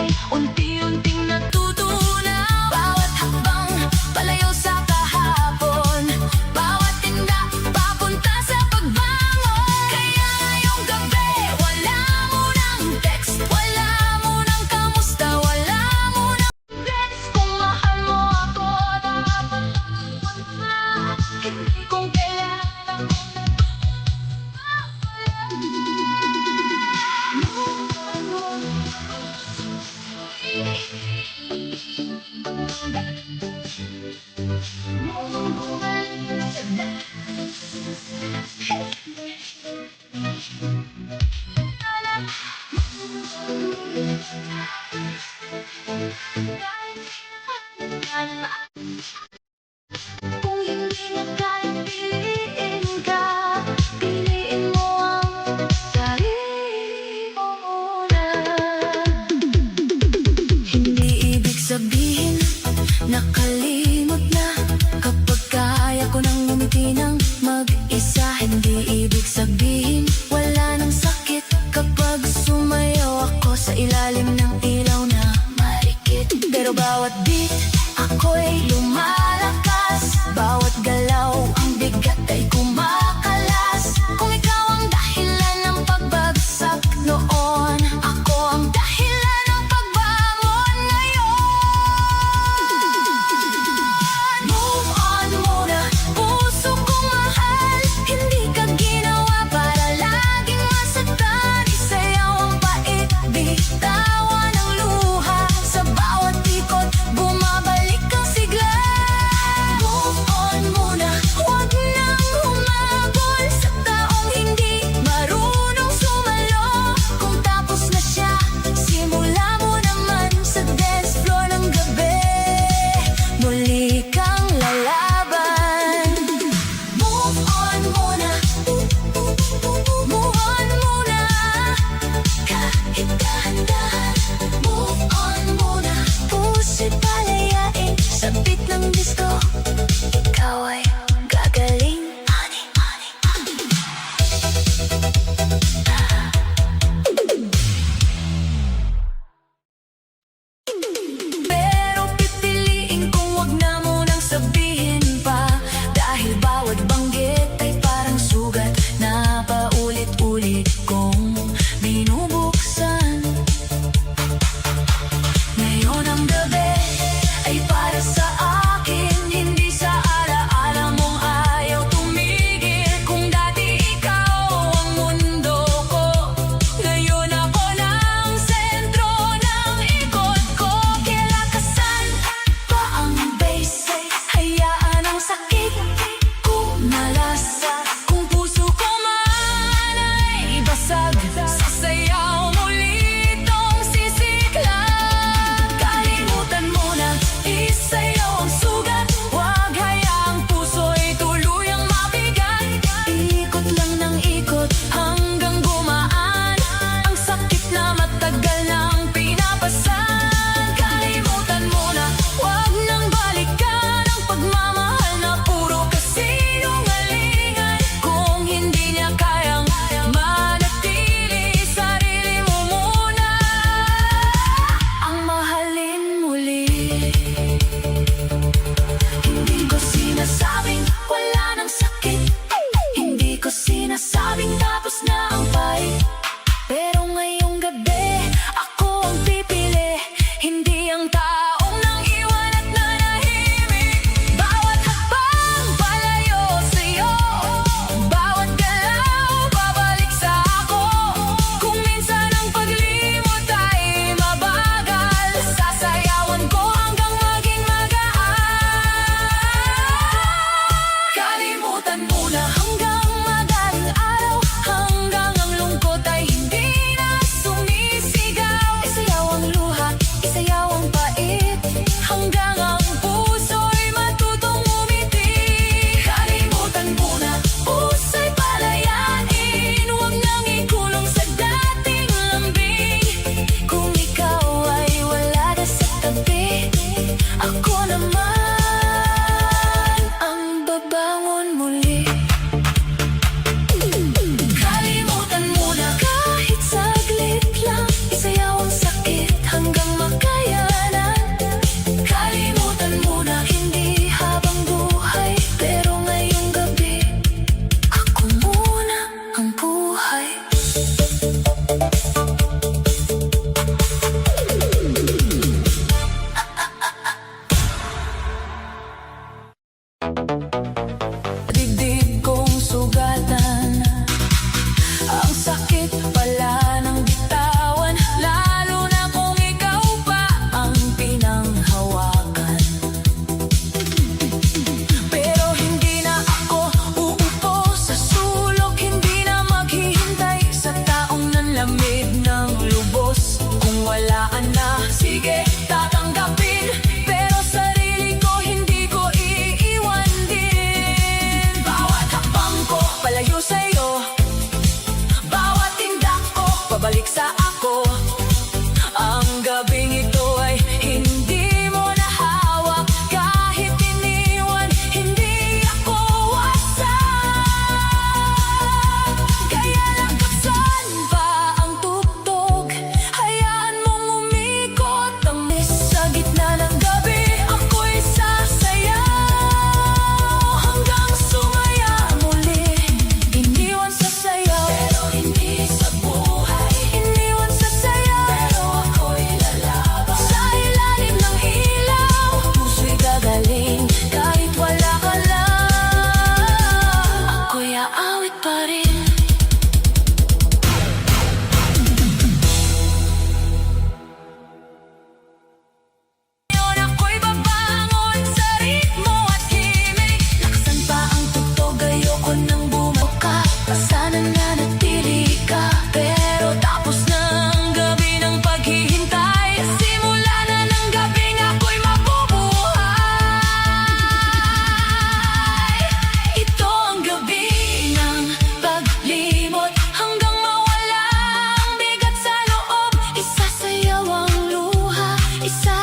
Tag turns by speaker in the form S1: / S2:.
S1: ay unti-unting natutunaw. Bawat hakbang palayo sa kahapon, bawat tinda papunta sa pagbangon. Kaya ngayong gabi wala munang text, wala munang kamusta, wala munang text. Kung mahal mo ako, dapat hindi kung kailangan ako kung hindi na kaya piliin ka, piliin mo ang sarili mo muna. Hindi ibig sabihin nakalimot na kapag kaya ko nang ngumiti ng mag-isa. Hindi ibig sabihin wala nang sakit kapag sumayaw ako sa ilalim ng ilaw na marikit. Pero bawat beat ako'y lumalakas, bawat galaw ang bigat ay kumakalas. Kung ikaw ang dahilan ng pagbagsak noon, ako ang dahilan ng pagbangon ngayon. Move on muna, puso kong mahal, hindi ka ginawa para laging masaktan. Isayaw ang pait, bitawan ang luha, sa bawat ikot bumabalik ang sigla. Move on muna, huwag na pagkatiwalaan na. Sige, tatanggapin, pero sarili ko hindi ko iiwan din. Bawat hakbang ko palayo sa'yo, bawat tindak ko pabalik sa ako. Ang gabing ito ay hindi mo na hawak, kahit iniwan, hindi ako wasak. Kaya lakasan pa ang tugtog, hayaan mong umikot ang sa gitna ng gabi. Ako'y sasayaw hanggang sumaya muli. Iniwan sa sayaw, pero hindi sa buhay. Iniwan sa sayaw, pero ako'y lalaban. Sa ilalim ng ilaw, puso'y gagaling kahit wala ka lang. Ako'y aawit pa rin. Ngayon ako'y babangon sa ritmo at himig. Lakasan pa ang tugtog, ayoko nang bumuka. Sana nanatili ka, pero tapos na ang gabi ng paghihintay. Simula na ng gabing ako'y mabubuhay. Ito ang gabi ng paglimot, hanggang mawala ang bigat sa loob. Isasayaw ang luha, isa